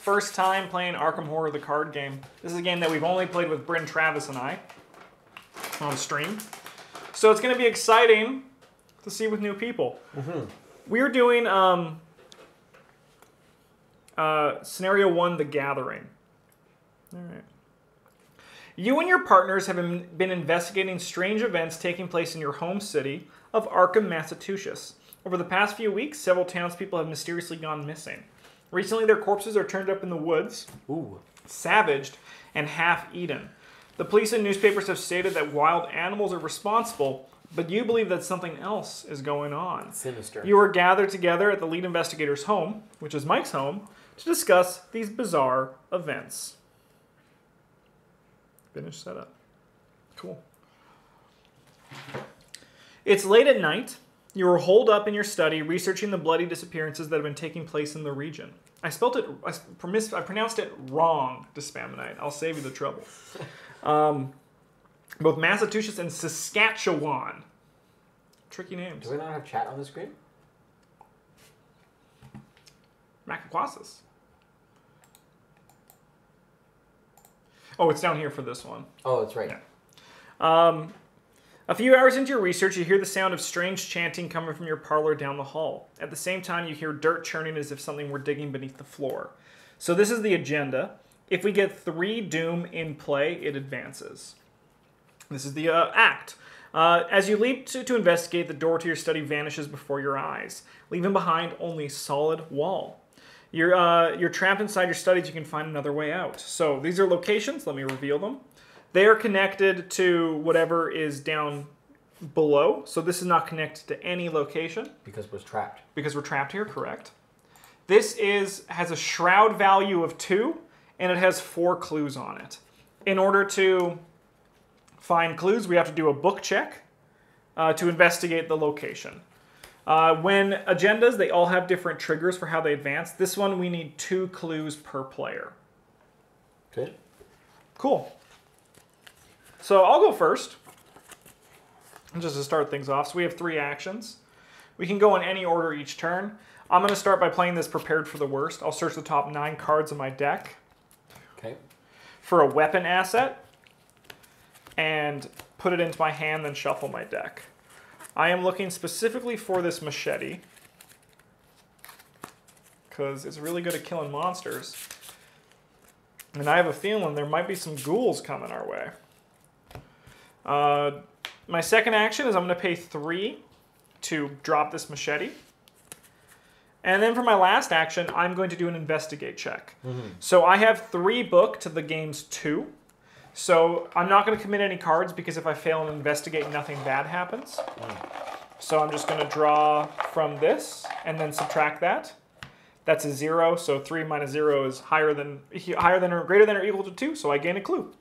first time playing Arkham Horror, the card game. This is a game that we've only played with Bryn, Travis, and I on stream. So it's going to be exciting to see with new people. We're doing Scenario 1, The Gathering. All right. You and your partners have been investigating strange events taking place in your home city of Arkham, Massachusetts. Over the past few weeks, several townspeople have mysteriously gone missing. Recently, their corpses are turned up in the woods, savaged, and half-eaten. The police and newspapers have stated that wild animals are responsible, but you believe that something else is going on. Sinister. You are gathered together at the lead investigator's home, which is Mike's home, to discuss these bizarre events. Finish setup. Cool. It's late at night. You are holed up in your study researching the bloody disappearances that have been taking place in the region. I pronounced it wrong, Dispaminite. I'll save you the trouble. Both Massachusetts and Saskatchewan. Tricky names. Do we not have chat on the screen? Macaquasis. Oh, it's down here for this one. Oh, that's right. Yeah. A few hours into your research, you hear the sound of strange chanting coming from your parlor down the hall. At the same time, you hear dirt churning as if something were digging beneath the floor. So this is the agenda. If we get 3 Doom in play, it advances. This is the act. As you leap to investigate, the door to your study vanishes before your eyes, leaving behind only solid wall. You're trapped inside your studies. You can find another way out. So these are locations. Let me reveal them. They are connected to whatever is down below. So this is not connected to any location. Because we're trapped. Because we're trapped here, correct. This has a shroud value of 2, and it has 4 clues on it. In order to find clues, we have to do a book check to investigate the location. When agendas, they all have different triggers for how they advance. This one, we need 2 clues per player. Okay. Cool. So I'll go first, just to start things off. So we have 3 actions. We can go in any order each turn. I'm going to start by playing this prepared for the worst. I'll search the top 9 cards of my deck for a weapon asset and put it into my hand, then shuffle my deck. I am looking specifically for this machete because it's really good at killing monsters. And I have a feeling there might be some ghouls coming our way. My second action is I'm going to pay 3 to drop this machete. And then for my last action, I'm going to do an investigate check. So I have 3 book to the game's 2. So I'm not going to commit any cards because if I fail and investigate, nothing bad happens. So I'm just going to draw from this and then subtract that. That's a 0, so 3 minus 0 is higher than or greater than or equal to 2, so I gain a clue.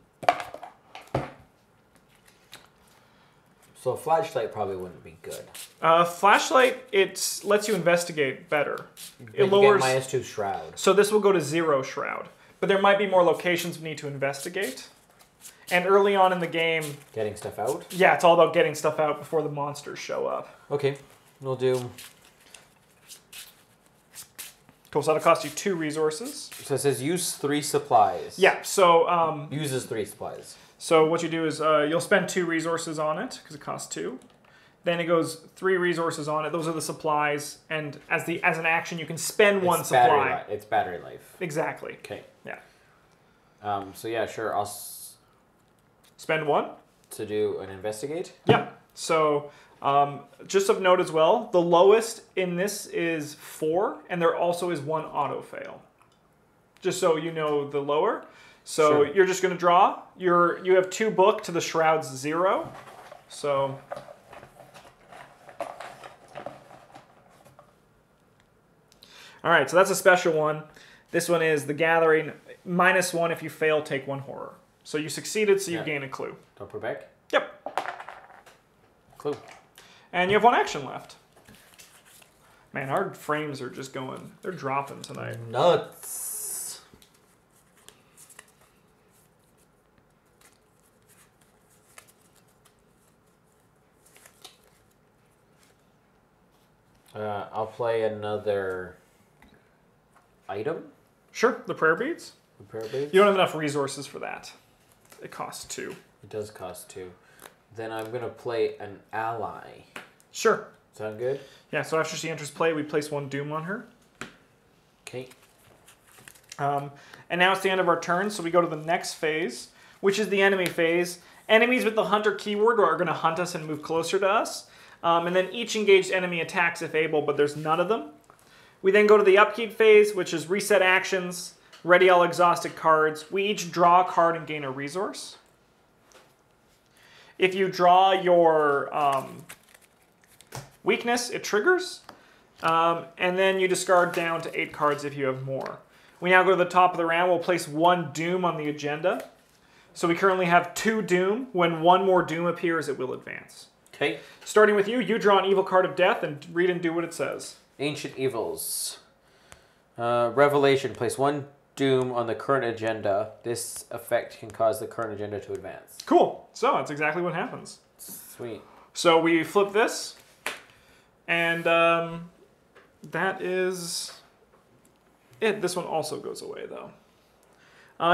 So a flashlight probably wouldn't be good. Flashlight, it lets you investigate better. It lowers -2 shroud. So this will go to 0 shroud. But there might be more locations we need to investigate. And early on in the game... Getting stuff out? Yeah, it's all about getting stuff out before the monsters show up. Okay, we'll do... Cool, so that'll cost you 2 resources. So it says use 3 supplies. Yeah, so... uses 3 supplies. So what you do is you'll spend 2 resources on it, because it costs 2. Then it goes 3 resources on it. Those are the supplies. And as an action, you can spend 1 supply. It's battery life. Exactly. Okay. Yeah. So yeah, sure. I'll... Spend 1? To do an investigate? Yeah. So just of note as well, the lowest in this is 4, and there also is 1 auto fail. Just so you know the lower. So sure. You're just going to draw. You have 2 book to the shroud's 0. So all right, so that's a special one. This one is the Gathering. -1 if you fail, take 1 horror. So you succeeded, so you gain a clue. Don't put back? Yep. Clue. And you have 1 action left. Man, our frames are just going, they're dropping tonight. Nuts. I'll play another item. Sure, the prayer beads. The prayer beads? You don't have enough resources for that. It costs 2. It does cost 2. Then I'm going to play an ally. Sure. Sound good? Yeah, so after she enters play, we place 1 doom on her. Okay. And now it's the end of our turn, so we go to the next phase, which is the enemy phase. Enemies with the hunter keyword are going to hunt us and move closer to us. And then each engaged enemy attacks if able, but there's none of them. We then go to the upkeep phase, which is reset actions, ready all exhausted cards. We each draw a card and gain a resource. If you draw your weakness, it triggers. And then you discard down to 8 cards if you have more. We now go to the top of the round. We'll place 1 doom on the agenda. So we currently have 2 doom. When 1 more doom appears, it will advance. Okay. Starting with you, you draw an evil card of death and read and do what it says. Ancient Evils. Revelation. Place 1 doom on the current agenda. This effect can cause the current agenda to advance. Cool. So that's exactly what happens. Sweet. So we flip this. And that is it. This one also goes away, though.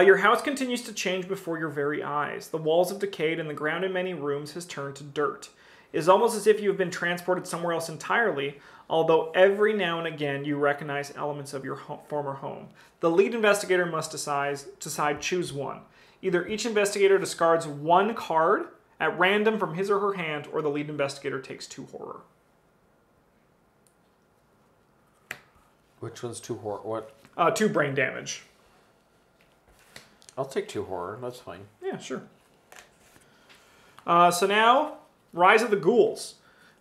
Your house continues to change before your very eyes. The walls have decayed and the ground in many rooms has turned to dirt. It is almost as if you have been transported somewhere else entirely, although every now and again you recognize elements of your former home. The lead investigator must decide choose one. Either each investigator discards 1 card at random from his or her hand, or the lead investigator takes 2 horror. Which one's 2 horror? What? 2 brain damage. I'll take 2 horror. That's fine. Yeah, sure. So now, Rise of the Ghouls.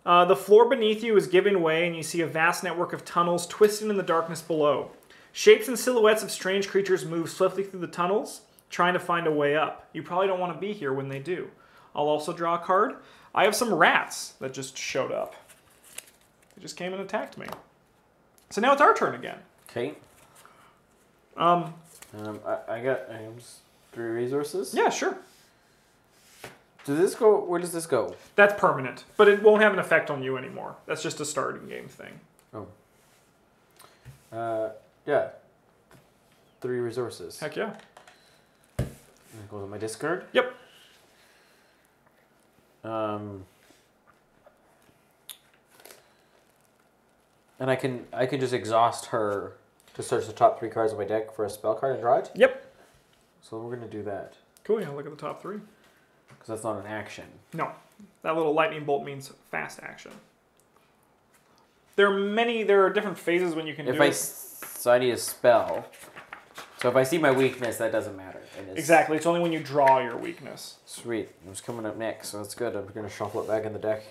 The floor beneath you is giving way, and you see a vast network of tunnels twisting in the darkness below. Shapes and silhouettes of strange creatures move swiftly through the tunnels, trying to find a way up. You probably don't want to be here when they do. I'll also draw a card. I have some rats that just showed up. They just came and attacked me. So now it's our turn again. Okay. I got 3 resources. Yeah, sure. Does this go? Where does this go? That's permanent, but it won't have an effect on you anymore. That's just a starting game thing. Oh. Yeah. 3 resources. Heck yeah. That goes on my discard. Yep. And I can just exhaust her to search the top 3 cards of my deck for a spell card and draw it? Yep. So we're going to do that. Cool, yeah, look at the top 3. Because that's not an action. No. That little lightning bolt means fast action. There are different phases when you can do it. So I need a spell. So if I see my weakness, that doesn't matter. Exactly, it's only when you draw your weakness. Sweet. It was coming up next, so that's good. I'm going to shuffle it back in the deck.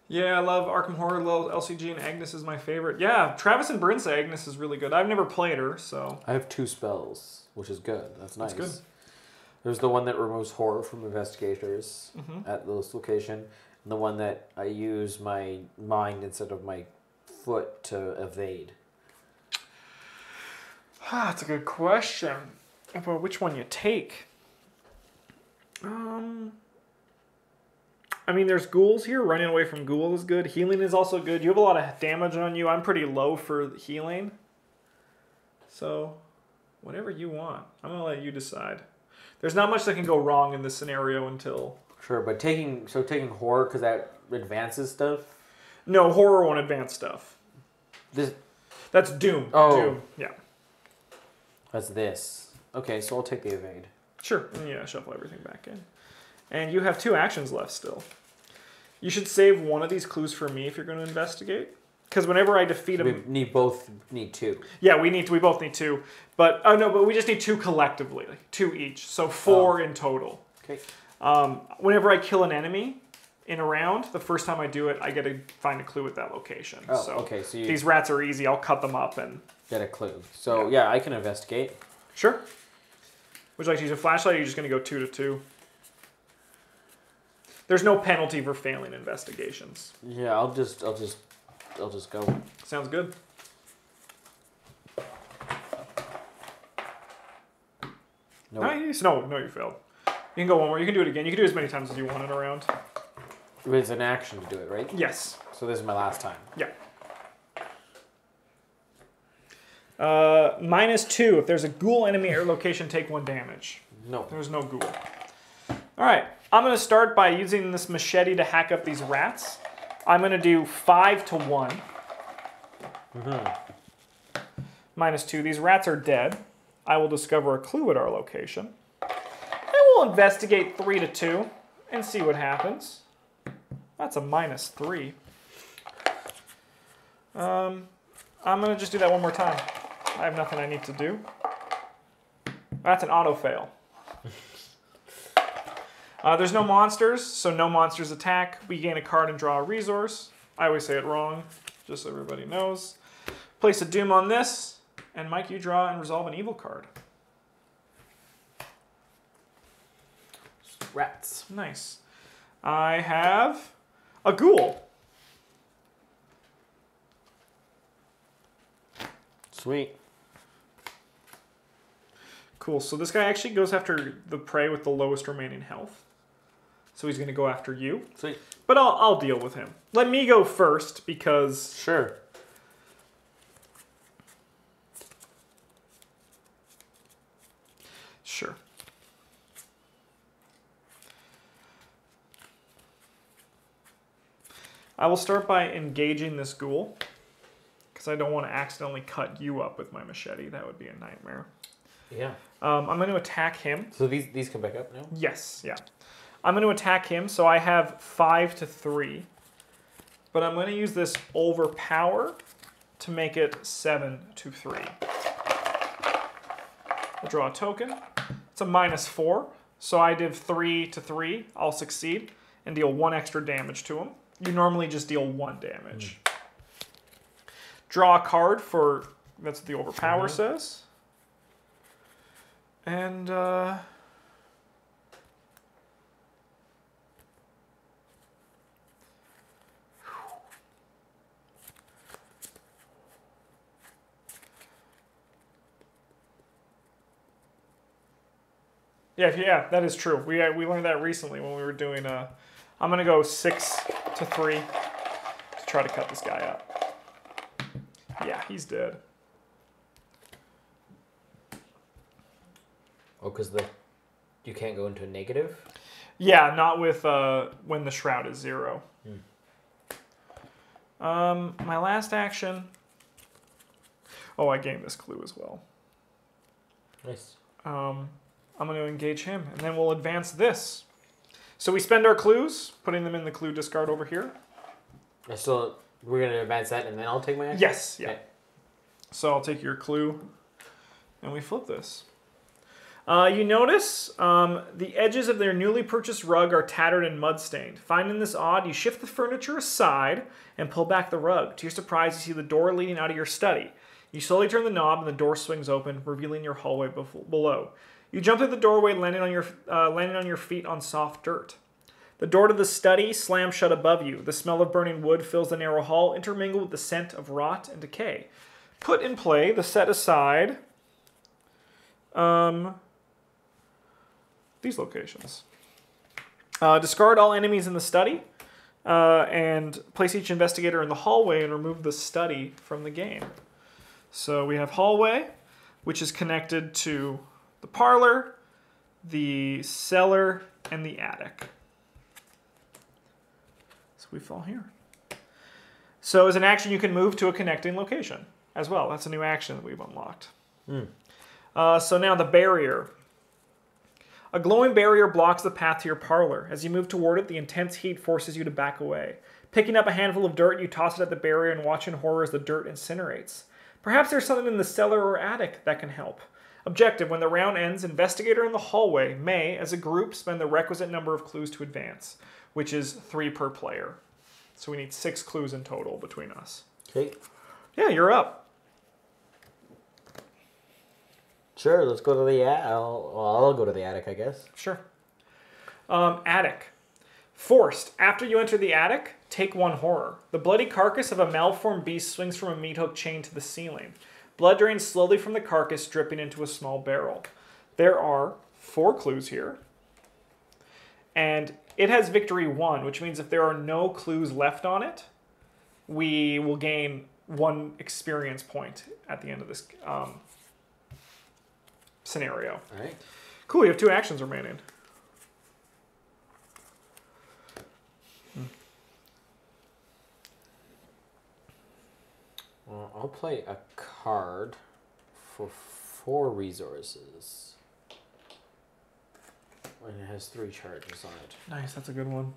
Yeah, I love Arkham Horror, LCG, and Agnes is my favorite. Yeah, Travis and Bryn say Agnes is really good. I've never played her, so... I have 2 spells, which is good. That's nice. That's good. There's the one that removes horror from investigators at this location, and the one that I use my mind instead of my foot to evade. That's a good question. About which one you take. I mean, there's ghouls here. Running away from ghouls is good. Healing is also good. You have a lot of damage on you. I'm pretty low for healing. So, whatever you want. I'm going to let you decide. There's not much that can go wrong in this scenario until... Sure, but taking horror, because that advances stuff? No, horror won't advance stuff. That's Doom. Oh. Doom, yeah. That's this. Okay, so I'll take the evade. Sure. Yeah, shuffle everything back in. And you have 2 actions left still. You should save one of these clues for me if you're going to investigate. Because whenever I defeat him... We both need 2. Yeah, we both need 2. But, but we just need 2 collectively. 2 each. So 4 in total. Okay. Whenever I kill an enemy in a round, the first time I do it, I get to find a clue at that location. Oh, so okay. So these rats are easy. I'll cut them up and... Get a clue. So, yeah, I can investigate. Sure. Would you like to use a flashlight, or are you just going to go 2 to 2? There's no penalty for failing investigations. Yeah, I'll just go. Sounds good. No. Nice. No, you failed. You can go one more. You can do it again. You can do as many times as you want in a round. It's an action to do it, right? Yes. So this is my last time. Yeah. -2. If there's a ghoul enemy at your location, take 1 damage. No. There's no ghoul. All right. I'm going to start by using this machete to hack up these rats. I'm going to do 5 to 1. -2. These rats are dead. I will discover a clue at our location. And we'll investigate 3 to 2 and see what happens. That's a -3. I'm going to just do that one more time. I have nothing I need to do. That's an auto fail. There's no monsters, so no monsters attack. We gain a card and draw a resource. I always say it wrong, just so everybody knows. Place a doom on this, and Mike, you draw and resolve an evil card. Rats. Nice. I have a ghoul. Sweet. Cool, so this guy actually goes after the prey with the lowest remaining health. So he's going to go after you. Sweet. But I'll deal with him. Let me go first because... Sure. Sure. I will start by engaging this ghoul because I don't want to accidentally cut you up with my machete. That would be a nightmare. Yeah. I'm going to attack him. So these come back up now? Yes, yeah. I'm going to attack him, so I have 5 to 3. But I'm going to use this overpower to make it 7 to 3. I'll draw a token. It's a -4, so I did 3 to 3. I'll succeed and deal 1 extra damage to him. You normally just deal 1 damage. Draw a card for, that's what the overpower says. And, yeah, that is true. We learned that recently when we were doing I'm going to go 6 to 3 to try to cut this guy up. Yeah, he's dead. Oh, because you can't go into a negative? Yeah, not with when the shroud is 0. My last action. Oh, I gained this clue as well. Nice. I'm going to engage him, and then we'll advance this. So we spend our clues, putting them in the clue discard over here. We're going to advance that, and then I'll take my action? Yes, yeah. Okay. So I'll take your clue, and we flip this. You notice the edges of their newly purchased rug are tattered and mud-stained. Finding this odd, you shift the furniture aside and pull back the rug. To your surprise, you see the door leading out of your study. You slowly turn the knob, and the door swings open, revealing your hallway below. You jump through the doorway, landing on your feet on soft dirt. The door to the study slams shut above you. The smell of burning wood fills the narrow hall, intermingled with the scent of rot and decay. Put in play the set aside these locations. Discard all enemies in the study and place each investigator in the hallway and remove the study from the game. So we have hallway, which is connected to the parlor, the cellar, and the attic. So we fall here. So as an action, you can move to a connecting location as well. That's a new action that we've unlocked. So now the barrier. A glowing barrier blocks the path to your parlor. As you move toward it, the intense heat forces you to back away. Picking up a handful of dirt, you toss it at the barrier and watch in horror as the dirt incinerates. Perhaps there's something in the cellar or attic that can help. Objective: when the round ends, investigator in the hallway may, as a group, spend the requisite number of clues to advance, which is 3 per player. So we need 6 clues in total between us. Okay. Yeah, you're up. Sure, let's go to the attic. I'll go to the attic, I guess. Sure. Attic. Forced. After you enter the attic, take 1 horror. The bloody carcass of a malformed beast swings from a meat hook chain to the ceiling. Blood drains slowly from the carcass, dripping into a small barrel. There are 4 clues here. And it has victory 1, which means if there are no clues left on it, we will gain 1 experience point at the end of this scenario. All right. Cool, you have 2 actions remaining. Well, I'll play a card for 4 resources. And it has 3 charges on it. Nice, that's a good one.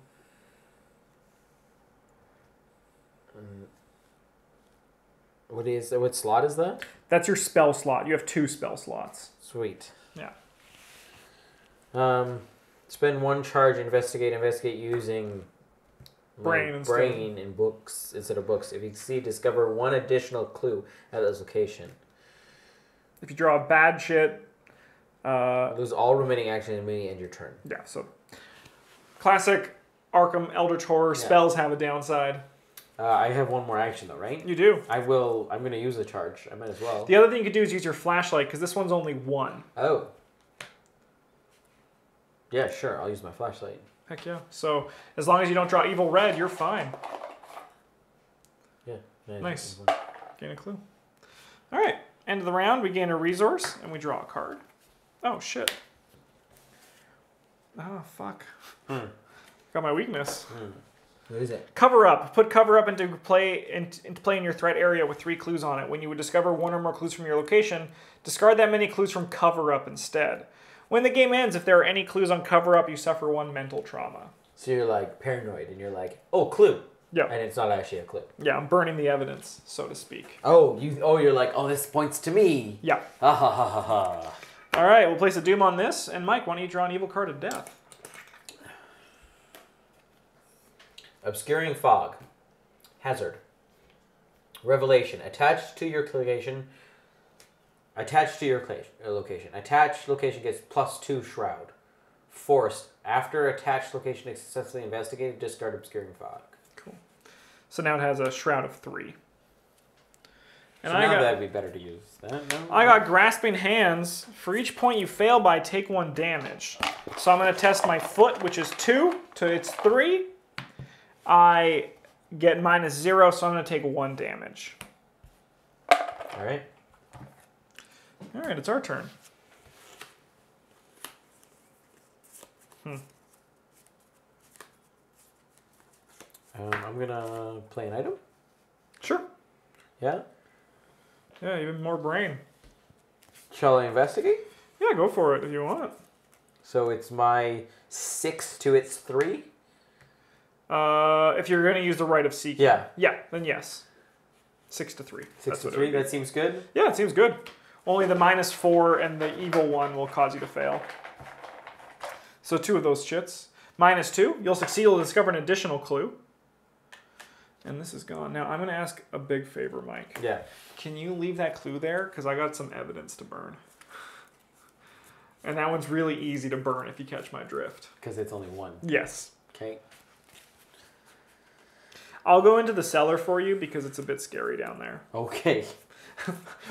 What slot is that? That's your spell slot. You have 2 spell slots. Sweet. Yeah. Spend 1 charge, investigate using brain in books instead of books. If you succeed, discover 1 additional clue at this location. If you draw bad shit, lose all remaining action and immediately end your turn. Yeah, so classic Arkham Eldritch Horror spells have a downside. I have 1 more action though, right? You do. I'm going to use the charge. I might as well. The other thing you could do is use your flashlight, because this one's only 1. Oh. Yeah, sure. I'll use my flashlight. Heck yeah. So as long as you don't draw evil red, you're fine. Yeah. Nice. Gain a clue. All right. End of the round, we gain a resource, and we draw a card. Oh, shit. Oh, fuck. Got my weakness. What is it? Cover up. Put cover up into play in your threat area with 3 clues on it. When you would discover 1 or more clues from your location, discard that many clues from cover up instead. When the game ends, if there are any clues on cover up, you suffer 1 mental trauma. So you're like paranoid and you're like, oh, clue. Yeah. And it's not actually a clue. Yeah, I'm burning the evidence, so to speak. You're like, oh, this points to me. Yeah. Ha ha ha ha ha. All right, we'll place a doom on this. And Mike, why don't you draw an evil card of death? Obscuring fog. Hazard. Revelation. Attached to your location. Attached location gets +2 shroud. Forced. After attached location is successfully investigated, discard obscuring fog. Cool. So now it has a shroud of 3. And so now that'd be better to use that. No? I got grasping hands. For each point you fail by, take 1 damage. So I'm going to test my foot, which is 2 to its 3. I get -0, so I'm going to take 1 damage. All right. All right, it's our turn. I'm going to play an item. Sure. Yeah? Yeah, even more brain. Shall I investigate? Yeah, go for it if you want. So it's my 6 to its 3? If you're going to use the right of seeking. Yeah. Yeah, then yes. 6 to 3. 6 to 3, that seems good? Yeah, it seems good. Only the -4 and the evil 1 will cause you to fail. So 2 of those chits. -2, you'll succeed, you'll discover an additional clue. And this is gone. Now, I'm going to ask a big favor, Mike. Yeah. Can you leave that clue there? Because I got some evidence to burn. And that one's really easy to burn if you catch my drift. Because it's only 1. Yes. Okay. I'll go into the cellar for you because it's a bit scary down there. Okay.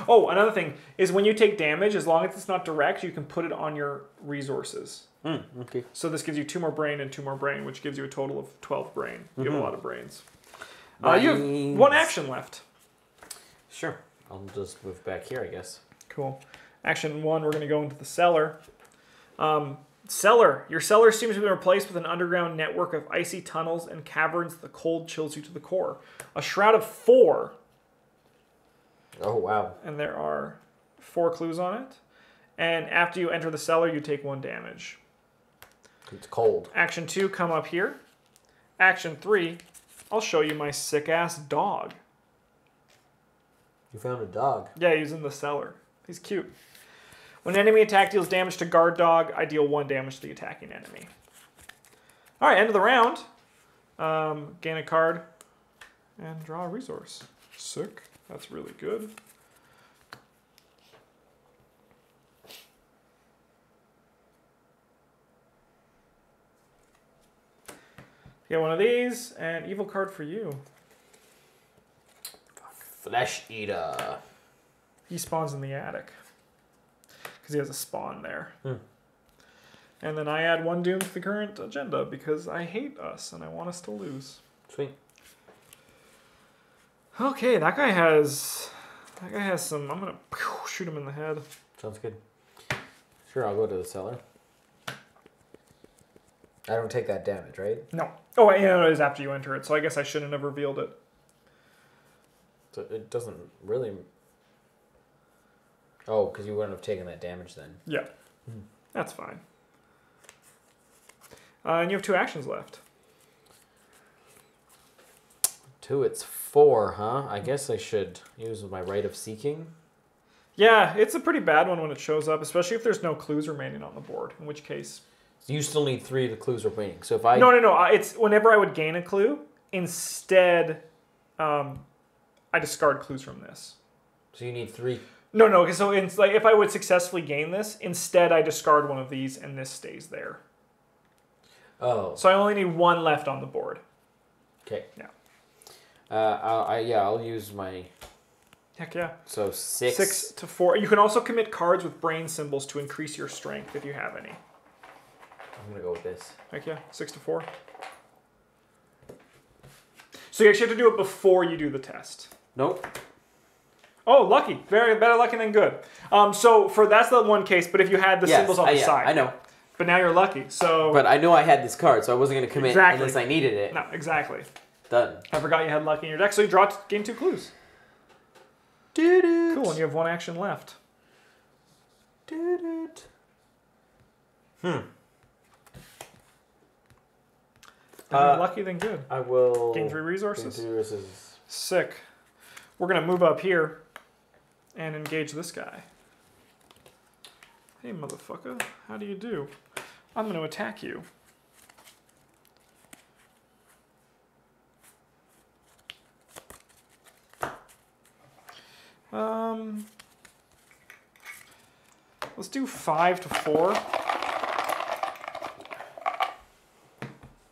Oh, another thing is when you take damage, as long as it's not direct, you can put it on your resources. Okay. So this gives you 2 more brain and 2 more brain, which gives you a total of 12 brain. You have a lot of brains. You have 1 action left. Sure. I'll just move back here, I guess. Cool. Action 1, we're going to go into the cellar. Cellar. Your cellar seems to have been replaced with an underground network of icy tunnels and caverns. The cold chills you to the core. A shroud of 4. Oh, wow. And there are 4 clues on it. And after you enter the cellar, you take 1 damage. It's cold. Action 2, come up here. Action 3, I'll show you my sick-ass dog. You found a dog? Yeah, he's in the cellar. He's cute. When an enemy attack deals damage to guard dog, I deal 1 damage to the attacking enemy. All right, end of the round. Gain a card and draw a resource. Sick. That's really good. Get one of these, and evil card for you. Flesh Eater. He spawns in the attic. Because he has a spawn there. And then I add 1 doom to the current agenda because I hate us and I want us to lose. Sweet. Okay, that guy has some. I'm gonna shoot him in the head. Sounds good. Sure, I'll go to the cellar. I don't take that damage, right? No. Oh, yeah, it is after you enter it, so I guess I shouldn't have revealed it. So it doesn't really... Oh, because you wouldn't have taken that damage then. Yeah. That's fine. And you have 2 actions left. 2, it's 4, huh? I guess I should use my right of seeking. Yeah, it's a pretty bad one when it shows up, especially if there's no clues remaining on the board, in which case... You still need 3 to clues remaining. So if I... No. It's whenever I would gain a clue, instead I discard clues from this. So you need 3... No. So it's like if I would successfully gain this, instead I discard one of these and this stays there. Oh. So I only need 1 left on the board. Okay. Yeah. I'll use my... Heck yeah. So 6... 6 to 4. You can also commit cards with brain symbols to increase your strength if you have any. I'm going to go with this. Heck yeah. 6 to 4. So you actually have to do it before you do the test. Nope. Oh, lucky. Very better lucky than good. So that's the one case, but if you had the symbols on the side. I know. But now you're lucky, so... But I know I had this card, so I wasn't going to commit unless I needed it. No, exactly. Done. I forgot you had lucky in your deck, so you gain 2 clues. Did it. Cool, and you have 1 action left. Did it. Better lucky than good. I will... Gain 3 resources. Gain 3 resources. Sick. We're going to move up here and engage this guy. Hey, motherfucker. How do you do? I'm going to attack you. Let's do 5 to 4.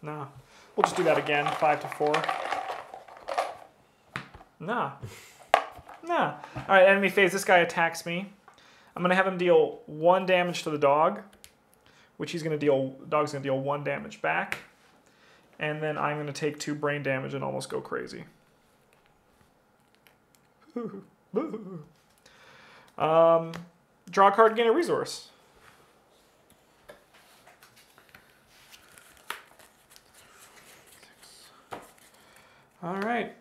Nah. We'll just do that again. 5 to 4. Nah. Nah. Alright, enemy phase. This guy attacks me. I'm going to have him deal 1 damage to the dog, which he's going to deal... Dog's going to deal 1 damage back. And then I'm going to take 2 brain damage and almost go crazy. Draw a card, gain a resource. Alright,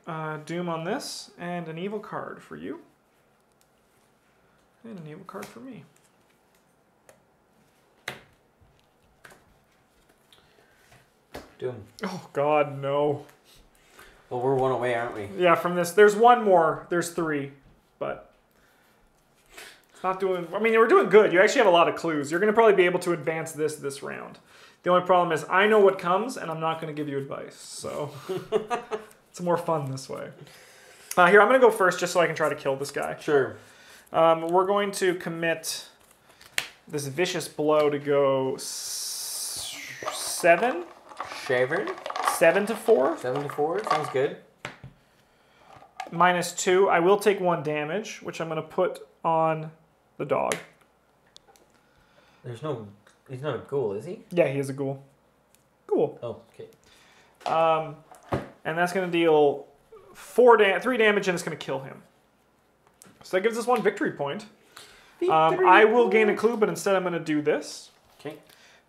Doom on this, and an evil card for you. And an evil card for me. Doom. Oh god, no. Well, we're 1 away, aren't we? Yeah, from this. There's 1 more. There's 3. But it's not doing... I mean, we're doing good. You actually have a lot of clues. You're going to probably be able to advance this round. The only problem is I know what comes, and I'm not going to give you advice. So it's more fun this way. Here, I'm going to go first just so I can try to kill this guy. Sure. We're going to commit this vicious blow to go 7. Shaver. 7 to 4. 7 to 4. Sounds good. Minus 2. I will take 1 damage, which I'm going to put on the dog. There's no... He's not a ghoul, is he? Yeah, he is a ghoul. Ghoul. Oh, okay. And that's going to deal 3 damage, and it's going to kill him. So that gives us 1 victory point. I will gain a clue, but instead I'm going to do this. Okay.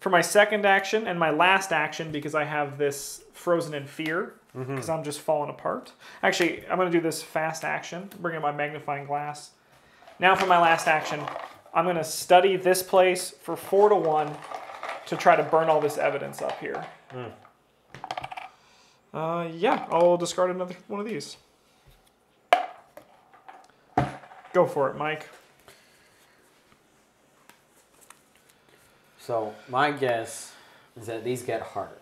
For my second action and my last action, because I have this frozen in fear, because I'm just falling apart. Actually, I'm going to do this fast action, bring in my magnifying glass. Now for my last action, I'm going to study this place for 4 to 1 to try to burn all this evidence up here. Yeah, I'll discard another one of these. Go for it, Mike. So, my guess is that these get harder.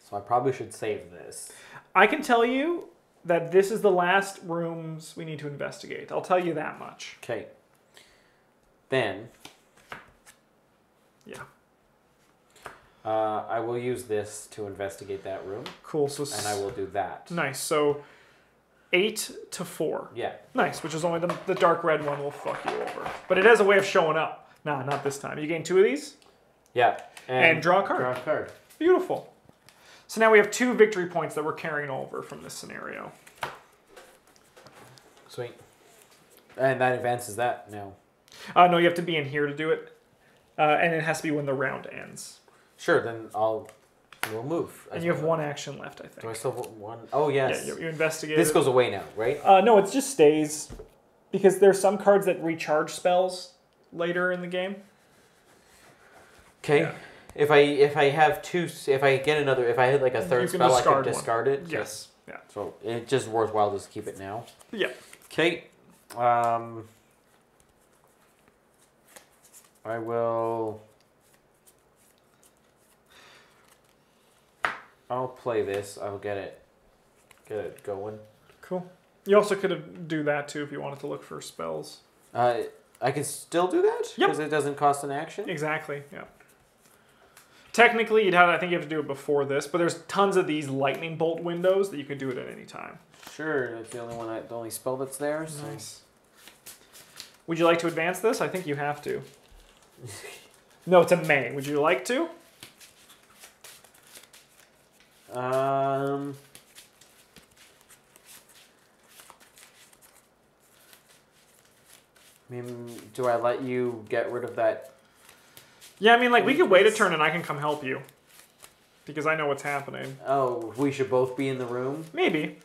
So I probably should save this. I can tell you that this is the last rooms we need to investigate. I'll tell you that much. Okay. Then... Yeah. I will use this to investigate that room. Cool. So and I will do that. Nice. So 8 to 4. Yeah. Nice. Which is only the dark red one will fuck you over, but it has a way of showing up. Nah, not this time. You gain 2 of these. Yeah. And draw a card. Draw a card. Beautiful. So now we have 2 victory points that we're carrying over from this scenario. Sweet. And that advances that now. No, you have to be in here to do it. And it has to be when the round ends. Sure, then we'll move. And you have 1 action left, I think. Do I still have 1? Oh, yes. Yeah, you investigate. This goes away now, right? No, it just stays. Because there's some cards that recharge spells later in the game. Okay. Yeah. If I have 2, if I get another, if I hit like a third spell, I can discard it. Yes. Yeah. So it's just worthwhile just to keep it now. Yeah. Okay. I will. I'll play this. I'll get it going. Cool. You also could do that too if you wanted to look for spells. I can still do that? Yep. Because it doesn't cost an action? Exactly, yeah. Technically, I think you have to do it before this, but there's tons of these lightning bolt windows that you can do it at any time. Sure, that's the only spell that's there. So. Nice. Would you like to advance this? I think you have to. No, it's a May. Would you like to? I mean, do I let you get rid of that? Yeah, I mean, like, we could wait a turn and I can come help you. Because I know what's happening. Oh, we should both be in the room? Maybe.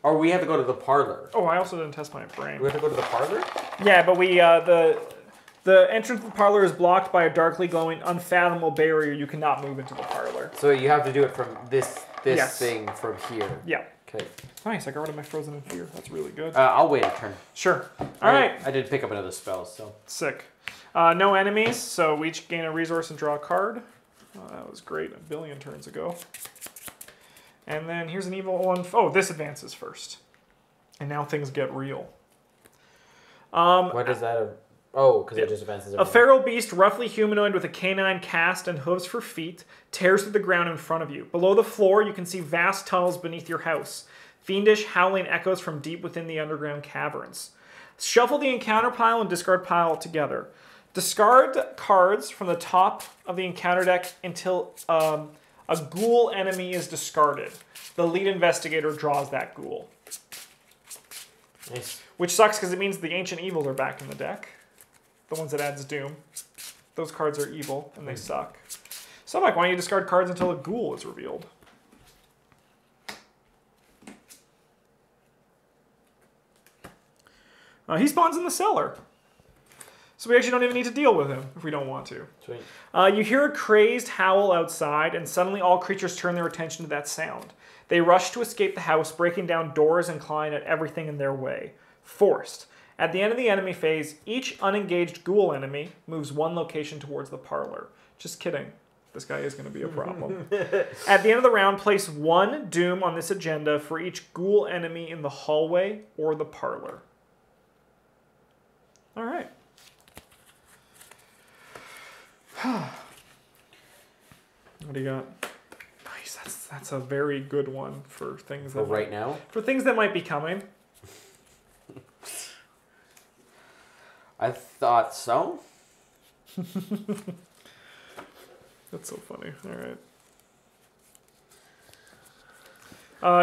Or we have to go to the parlor. Oh, I also didn't test my brain. We have to go to the parlor? Yeah, but we, the entrance to the parlor is blocked by a darkly glowing, unfathomable barrier. You cannot move into the parlor. So you have to do it from this thing from here. Yeah. Okay. Nice, I got rid of my Frozen in Fear. That's really good. I'll wait a turn. Sure. All right. I did pick up another spell, so. Sick. No enemies, so we each gain a resource and draw a card. That was great a billion turns ago. And then here's an evil one. Oh, this advances first. And now things get real. What does that... Oh, because it just advances everything. A feral beast, roughly humanoid with a canine cast and hooves for feet, tears through the ground in front of you. Below the floor, you can see vast tunnels beneath your house. Fiendish, howling echoes from deep within the underground caverns. Shuffle the encounter pile and discard pile together. Discard cards from the top of the encounter deck until a ghoul enemy is discarded. The lead investigator draws that ghoul. Nice. Which sucks because it means the ancient evils are back in the deck. The ones that adds doom. Those cards are evil and they suck. So Mike, why don't you discard cards until a ghoul is revealed? He spawns in the cellar. So we actually don't even need to deal with him if we don't want to. Sweet. You hear a crazed howl outside, and suddenly all creatures turn their attention to that sound. They rush to escape the house, breaking down doors and clawing at everything in their way. Forced. At the end of the enemy phase, each unengaged ghoul enemy moves 1 location towards the parlor. Just kidding. This guy is going to be a problem. At the end of the round, place 1 doom on this agenda for each ghoul enemy in the hallway or the parlor. All right. What do you got? Nice. That's a very good one for things that right now. For things that might be coming. I thought so. That's so funny. All right.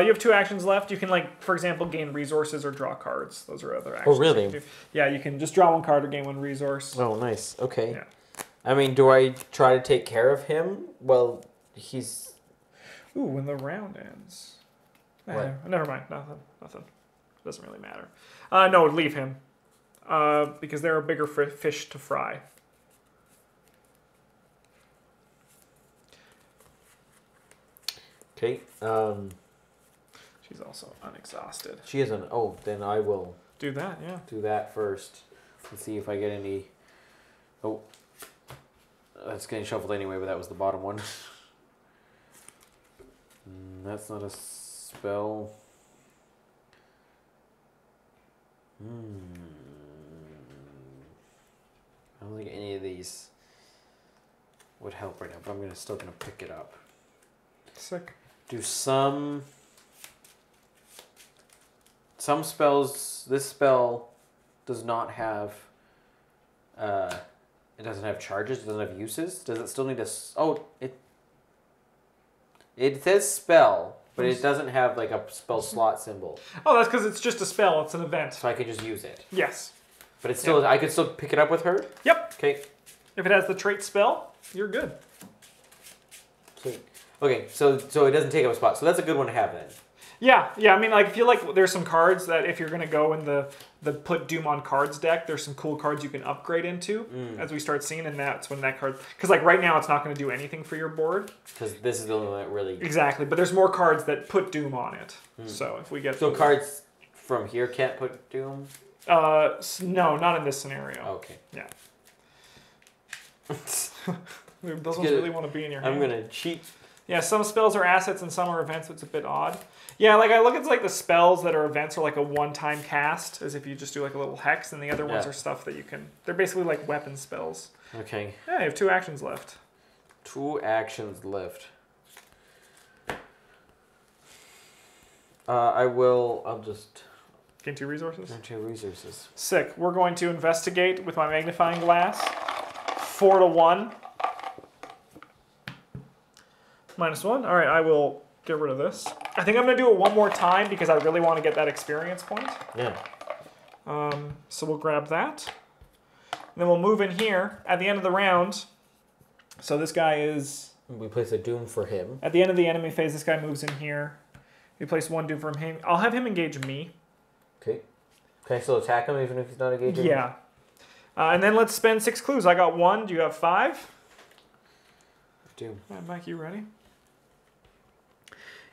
You have 2 actions left. You can, like, for example, gain resources or draw cards. Those are other actions. Oh, really? Yeah, you can just draw 1 card or gain 1 resource. Oh, nice. Okay. Yeah. I mean, do I try to take care of him? Well, he's... Ooh, when the round ends. What? Never mind. Nothing. Doesn't really matter. No, leave him. Because there are bigger fish to fry. Okay. She's also unexhausted. She isn't. Oh, then I will do that. Yeah. Do that first. Let's see if I get any. Oh, that's getting shuffled anyway, but that was the bottom one. That's not a spell. I don't think any of these. would help right now, but I'm still gonna pick it up. Sick. Do some spells. This spell does not have. It doesn't have charges. It doesn't have uses. Does it still need a? Oh, it says spell, but it doesn't have like a spell slot symbol. Oh, that's because it's just a spell. It's an event. So I can just use it. Yes. But it's still. I could still pick it up with her. Yep. Okay. If it has the trait spell, you're good. Sweet. Okay, so it doesn't take up a spot. So that's a good one to have then. Yeah. I mean, like, I feel like there's some cards that if you're gonna go in the put Doom on cards deck, there's some cool cards you can upgrade into as we start seeing, and that's when that card. Because like right now, it's not gonna do anything for your board. Because this is the only one that really. Exactly, but there's more cards that put Doom on it. So if we get cards from here can't put Doom. No, not in this scenario. Okay. Yeah. Those ones really want to be in your hand. I'm gonna cheat. Yeah, some spells are assets and some are events, so it's a bit odd. Yeah, like I look at like the spells that are events are like a one-time cast, as if you just do like a little hex, and the other ones are stuff that you can. They're basically like weapon spells. Okay. Yeah, you have 2 actions left. 2 actions left. I'll just. Gain 2 resources. Gain 2 resources. Sick. We're going to investigate with my magnifying glass. 4 to 1. -1. All right, I will get rid of this. I think I'm going to do it one more time because I really want to get that experience point. Yeah. So we'll grab that. And then we'll move in here at the end of the round. So this guy is... We place a Doom for him. At the end of the enemy phase, this guy moves in here. We place 1 Doom from him. I'll have him engage me. Okay. Can I still attack him even if he's not engaging? Yeah. And then let's spend 6 clues. I got 1. Do you have 5? Doom. Mike, you ready?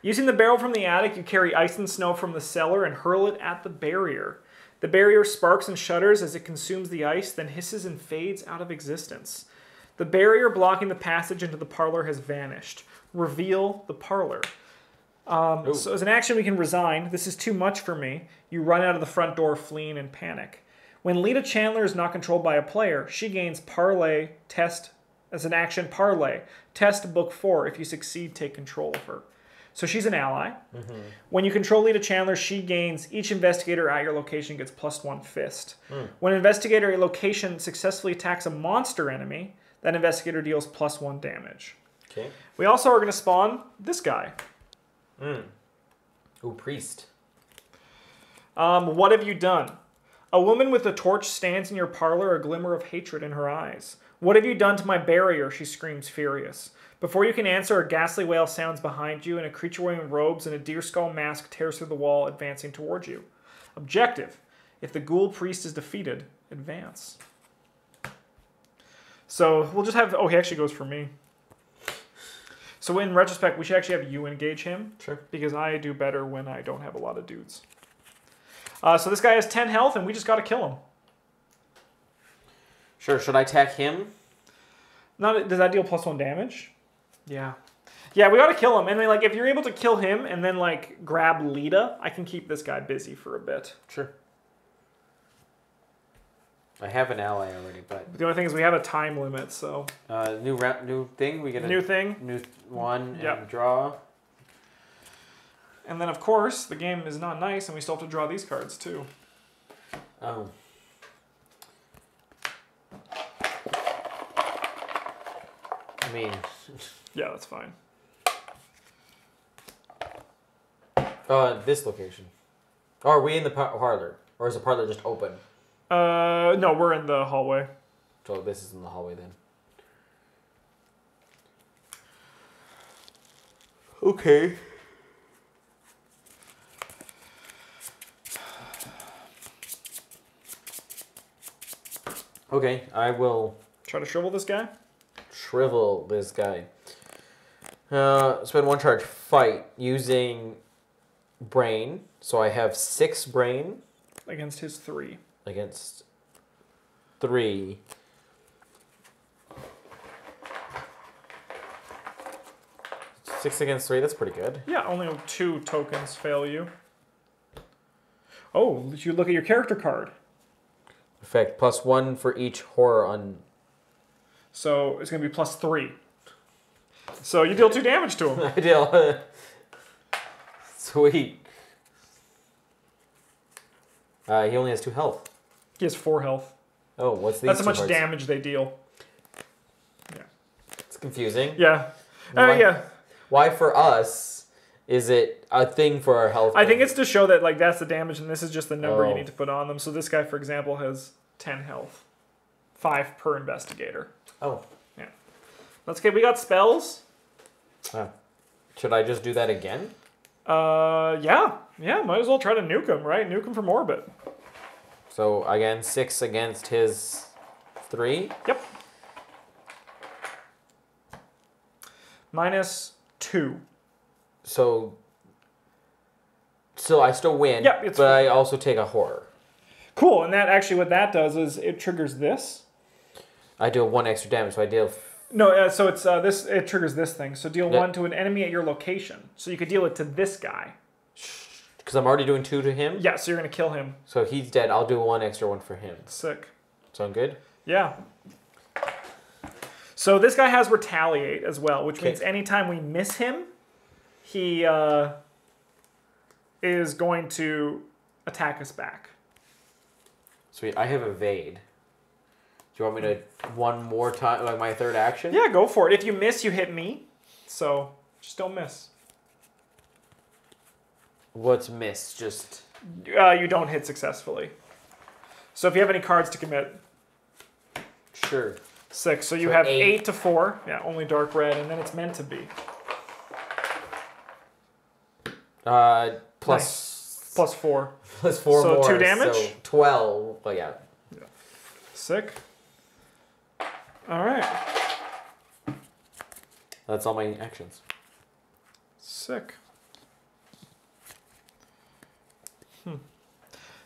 Using the barrel from the attic, you carry ice and snow from the cellar and hurl it at the barrier. The barrier sparks and shudders as it consumes the ice, then hisses and fades out of existence. The barrier blocking the passage into the parlor has vanished. Reveal the parlor. So as an action, we can resign. This is too much for me. You run out of the front door, fleeing in panic. When Lita Chandler is not controlled by a player, she gains Parlay Test as an action. Parlay Test Book 4. If you succeed, take control of her. So she's an ally. Mm-hmm. When you control Lita Chandler, she gains each investigator at your location gets +1 fist. When an investigator at a location successfully attacks a monster enemy, that investigator deals +1 damage. Okay. We also are going to spawn this guy. Ooh, priest. What have you done? A woman with a torch stands in your parlor, a glimmer of hatred in her eyes. What have you done to my barrier? She screams, furious. Before you can answer, a ghastly wail sounds behind you, and a creature wearing robes and a deer skull mask tears through the wall, advancing towards you. Objective: if the ghoul priest is defeated, advance. So we'll just have... Oh, he actually goes for me. So in retrospect, we should actually have you engage him. Sure. Because I do better when I don't have a lot of dudes. So this guy has 10 health, and we just got to kill him. Sure. Should I attack him? Does that deal +1 damage? Yeah. Yeah, we got to kill him. And then, like, if you're able to kill him and then, like, grab Lita, I can keep this guy busy for a bit. Sure. I have an ally already, but... The only thing is we have a time limit, so... New thing? We get a... New thing. New one and draw. And then, of course, the game is not nice, and we still have to draw these cards, too. Oh. I mean... Yeah, that's fine. This location. Oh, are we in the parlor? Or is the parlor just open? No, we're in the hallway. So this is in the hallway then. Okay. Okay, I will... Try to shrivel this guy? Shrivel this guy. Spend 1 charge. Fight using brain. So I have 6 brain. Against his 3. Against 3. Six against 3, that's pretty good. Yeah, only 2 tokens fail you. Oh, you look at your character card. Effect +1 for each horror on... So it's going to be +3 So you deal 2 damage to him. I deal. Sweet. He only has 2 health. He has 4 health. Oh, what's these? That's how much parts? damage they deal. Yeah. It's confusing. Yeah. Yeah. Why for us is it a thing for our health? I think it's to show that like that's the damage, and this is just the number you need to put on them. So this guy, for example, has 10 health, 5 per investigator. Oh. Yeah. That's okay. We got spells. Should I just do that again? Yeah. Might as well try to nuke him, right? Nuke him from orbit. So again, 6 against his 3. Yep. -2. So I still win. Yep, but I also take a horror. Cool, and that actually what that does is it triggers this. I deal 1 extra damage, so I deal. No, so it's this. It triggers this thing. So deal 1 to an enemy at your location. So you could deal it to this guy. Because I'm already doing 2 to him. Yeah, so you're gonna kill him. So he's dead. I'll do 1 extra one for him. Sick. Sound good? Yeah. So this guy has retaliate as well, which means anytime we miss him, he is going to attack us back. Sweet. I have evade. Do you want me to one more time, like my 3rd action? Yeah, go for it. If you miss, you hit me. So just don't miss. What's miss? Just you don't hit successfully. So if you have any cards to commit. Sure. 6. So you have 8 to 4. Yeah, only dark red, and then it's meant to be. Plus nice. Plus 4. Plus 4 so more. 2 damage? So 12. Oh, yeah. Sick. All right. That's all my actions. Sick.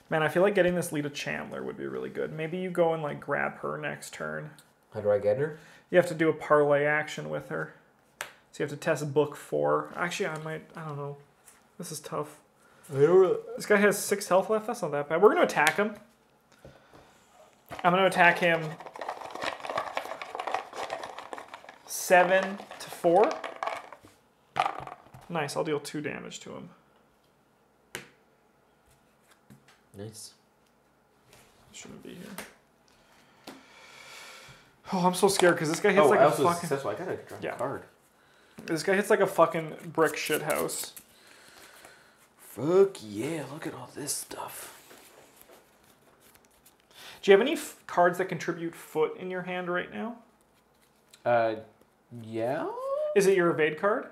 Man, I feel like getting this Lita Chandler would be really good. Maybe you go and like grab her next turn. How do I get her? You have to do a parlay action with her. So you have to test book 4. Actually, I don't know. This is tough. This guy has 6 health left. That's not that bad. We're going to attack him. I'm going to attack him 7 to 4. Nice. I'll deal 2 damage to him. Nice. Shouldn't be here. Oh, I'm so scared because this guy hits like a fucking. Successful. I gotta draw a card. This guy hits like a fucking brick shit house. Fuck yeah! Look at all this stuff. Do you have any cards that contribute foot in your hand right now? Yeah. Is it your evade card?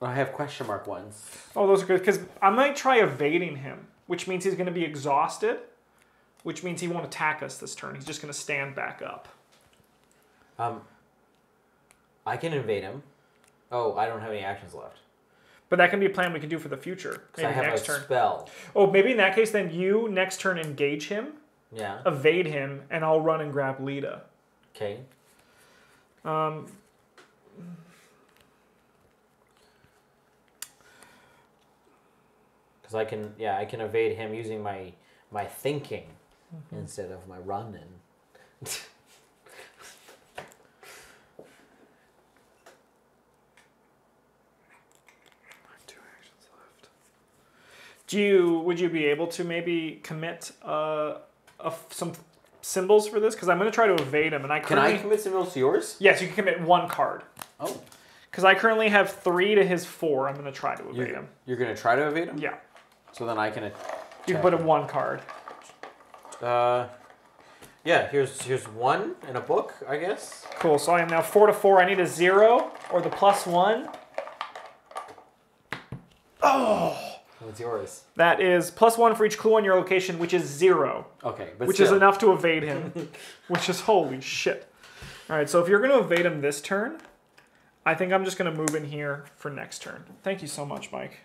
I have question mark ones. Oh, those are good because I might try evading him, which means he's going to be exhausted, which means he won't attack us this turn. He's just going to stand back up. I can evade him. Oh, I don't have any actions left. But that can be a plan we can do for the future. Maybe I have next a turn. Spell. Oh, maybe in that case, then you next turn engage him. Yeah. Evade him, and I'll run and grab Lita. Okay. Because I can evade him using my thinking instead of my running. 2 actions left. Would you be able to maybe commit some symbols for this? Because I'm going to try to evade him, and Can I commit symbols to yours? Yes, you can commit 1 card. Oh. Because I currently have 3 to his 4. I'm going to try to evade him. You're going to try to evade him? Yeah. So then I can. You can put in 1 card. Yeah. Here's 1 in a book, I guess. Cool. So I am now 4 to 4. I need a 0 or the +1. Oh. What's yours? That is +1 for each clue on your location, which is 0. Okay, but which is enough to evade him. Which is holy shit. All right. So if you're going to evade him this turn, I think I'm just going to move in here for next turn. Thank you so much, Mike.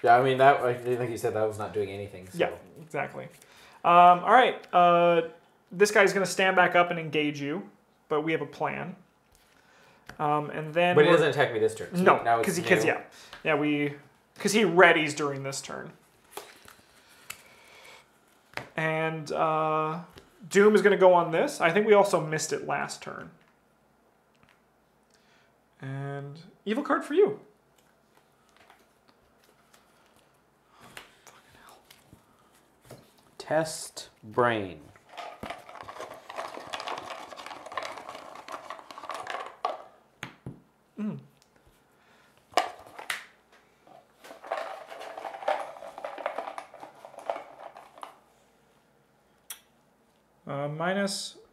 Yeah, I mean, like you said, that was not doing anything. So. Yeah, exactly. All right. This guy's going to stand back up and engage you, but we have a plan. And then. But he doesn't attack me this turn. So no, because he readies during this turn. And Doom is going to go on this. I think we also missed it last turn. And evil card for you. Test brain.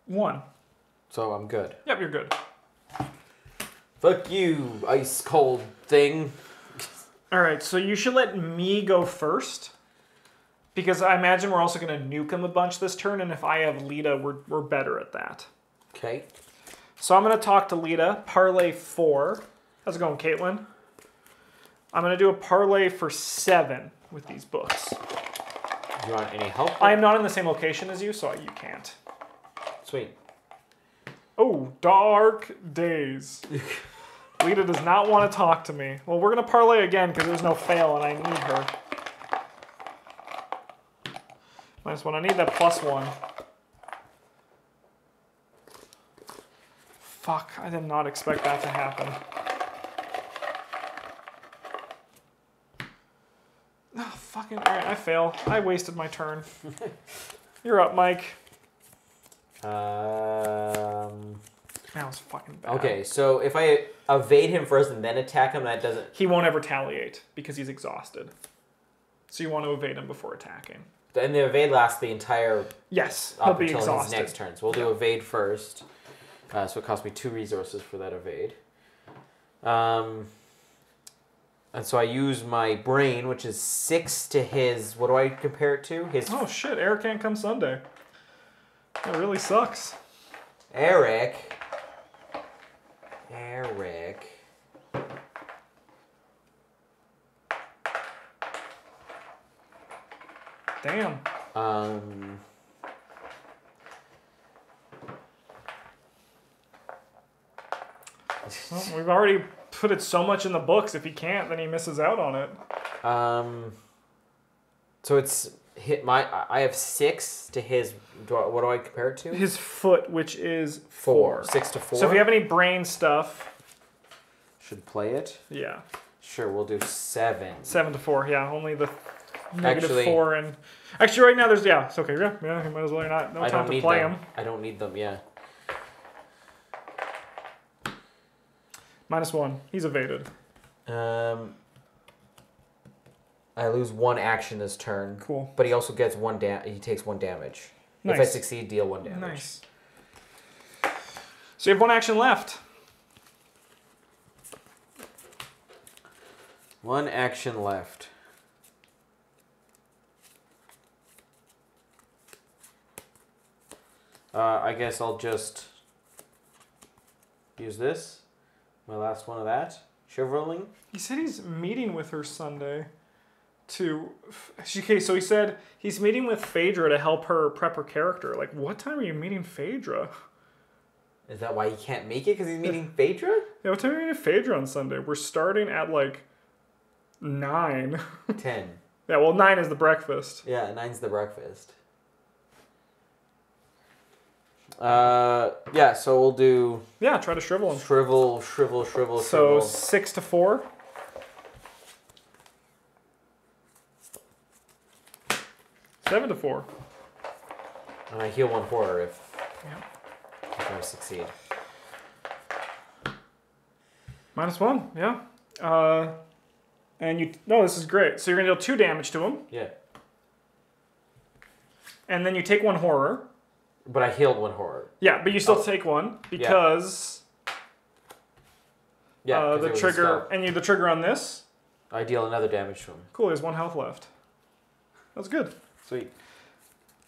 -1. So I'm good. Yep, you're good. Fuck you, ice cold thing. All right, so you should let me go first. Because I imagine we're also going to nuke him a bunch this turn, and if I have Lita, we're better at that. Okay. So I'm going to talk to Lita. Parlay 4. How's it going, Caitlin? I'm going to do a parlay for 7 with these books. Do you want any help? I am not in the same location as you, so you can't. Sweet. Oh, dark days. Lita does not want to talk to me. Well, we're going to parlay again because there's no fail, and I need her. -1. I need that +1. Fuck, I did not expect that to happen. Oh, fucking... Alright, I fail. I wasted my turn. You're up, Mike. That was fucking bad. Okay, so if I evade him first and then attack him, that doesn't... He won't ever retaliate because he's exhausted. So you want to evade him before attacking. And the evade lasts the entire... Yes, he'll be until exhausted. his next turn. So we'll do evade first. So it costs me 2 resources for that evade. And so I use my brain, which is 6 to his... What do I compare it to? His... Oh shit, Eric can't come Sunday. That really sucks. Eric. Damn. Well, we've already put it so much in the books. If he can't, then he misses out on it. So it's hit my... I have 6 to his... What do I compare it to? His foot, which is 4. 6 to 4. So if you have any brain stuff... Should play it? Yeah. Sure, we'll do 7. 7 to 4, yeah. Only the Actually, -4 and... Actually, right now there's... Yeah, it's okay. Yeah, you might as well not... No time to play him. I don't need them, yeah. -1. He's evaded. I lose 1 action this turn. Cool. But he also gets he takes 1 damage. Nice. If I succeed, deal 1 damage. Nice. So you have 1 action left. 1 action left. I guess I'll just use this. My last one of that. Chivalring. He said he's meeting with her Sunday to... Okay, so he said he's meeting with Phaedra to help her prep her character. Like, what time are you meeting Phaedra? Is that why he can't make it? Because he's meeting Phaedra? Yeah, what time are you meeting Phaedra on Sunday? We're starting at, like, 9. 10. Yeah, well, 9 is the breakfast. Yeah, 9's the breakfast. Yeah, so we'll do... Yeah, try to shrivel him. Shrivel. So 6 to 4. Seven to 4. And I heal 1 horror if I succeed. -1, yeah. And you... No, this is great. So you're going to deal 2 damage to him. Yeah. And then you take 1 horror. But I healed 1 horror. Yeah, but you still take 1 because... Yeah, the trigger... And you the trigger on this. I deal another damage to him. Cool, he has 1 health left. That's good. Sweet.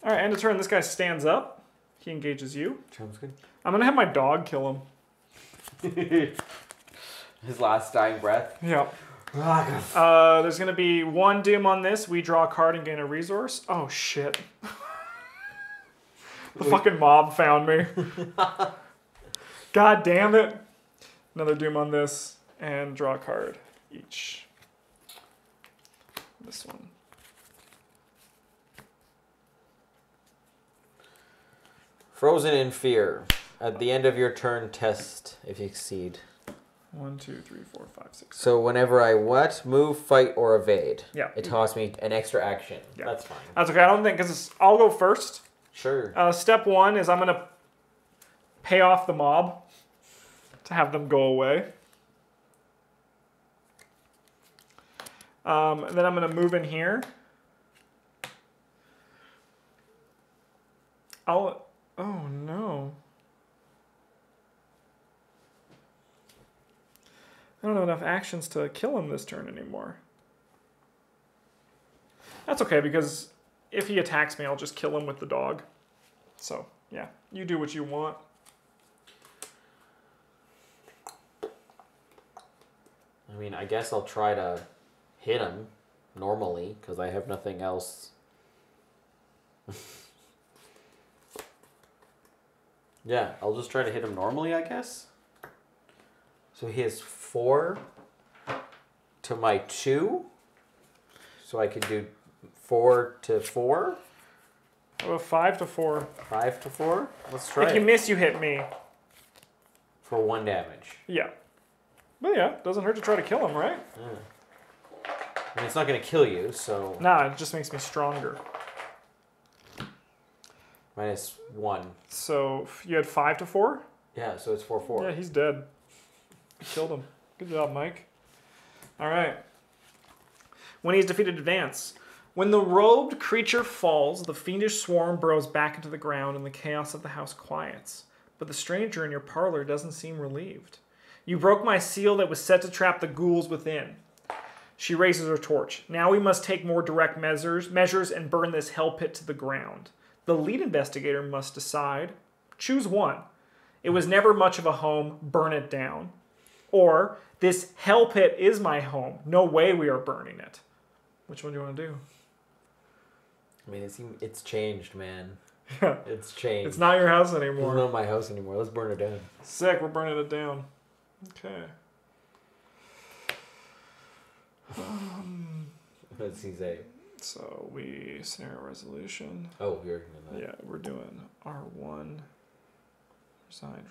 Alright, end of turn. This guy stands up. He engages you. Sounds good. I'm going to have my dog kill him. His last dying breath. Yeah. There's going to be 1 doom on this. We draw a card and gain a resource. Oh, shit. The fucking mob found me. God damn it. Another doom on this. And draw a card each. This one. Frozen in fear. At the end of your turn, test if you succeed. 1, 2, 3, 4, 5, 6. So whenever I what? Move, fight, or evade. Yeah. It costs me an extra action. Yeah. That's fine. That's okay. I don't think, because I'll go first. Sure. Step 1 is I'm going to pay off the mob to have them go away. And then I'm going to move in here. Oh no. I don't have enough actions to kill him this turn anymore. That's okay, because if he attacks me, I'll just kill him with the dog. So, yeah, you do what you want. I mean, I guess I'll try to hit him normally, because I have nothing else. Yeah, I'll just try to hit him normally, I guess. So he has 4 to my 2. So I can do 4 to 4. How about 5 to 4? 5 to 4? Let's try If you miss, you hit me. For 1 damage. Yeah. But yeah, doesn't hurt to try to kill him, right? I mean, it's not going to kill you, so... Nah, it just makes me stronger. -1. So you had 5 to 4? Yeah, so it's 4/4. Yeah, he's dead. Killed him. Good job, Mike. All right. When he's defeated, advance. When the robed creature falls, the fiendish swarm burrows back into the ground and the chaos of the house quiets. But the stranger in your parlor doesn't seem relieved. You broke my seal that was set to trap the ghouls within. She raises her torch. Now we must take more direct measures and burn this hell pit to the ground. The lead investigator must decide. Choose one. It was never much of a home. Burn it down. Or, this hell pit is my home. No way we are burning it. Which one do you want to do? I mean, it's changed, man. Yeah. It's changed. It's not your house anymore. It's not my house anymore. Let's burn it down. Sick, we're burning it down. Okay. What does he say? So we scenario resolution. Oh, you're doing that. Yeah, we're doing R1.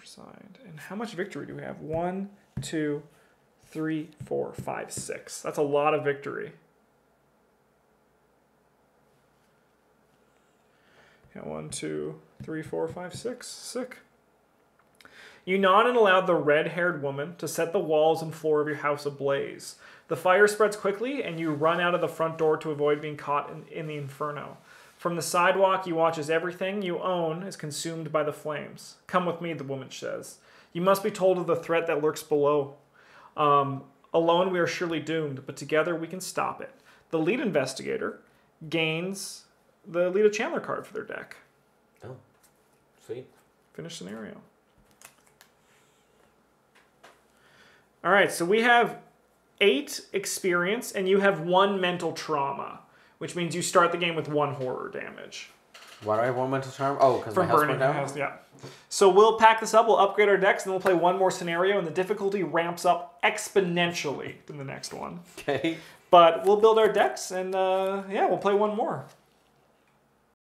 Resigned. And how much victory do we have? 1, 2, 3, 4, 5, 6. That's a lot of victory. Yeah, 1, 2, 3, 4, 5, 6. Sick. You nod and allow the red-haired woman to set the walls and floor of your house ablaze. The fire spreads quickly, and you run out of the front door to avoid being caught in the inferno. From the sidewalk, you watch as everything you own is consumed by the flames. Come with me, the woman says. You must be told of the threat that lurks below. Alone, we are surely doomed, but together we can stop it. The lead investigator gains the Lita Chandler card for their deck. Oh, sweet. Finish scenario. All right, so we have 8 experience, and you have 1 mental trauma, which means you start the game with 1 horror damage. Why do I have 1 mental charm? Oh, because my From house burning burned the down? house, yeah. So we'll pack this up, we'll upgrade our decks, and then we'll play 1 more scenario, and the difficulty ramps up exponentially in the next one. Okay. But we'll build our decks, and yeah, we'll play 1 more.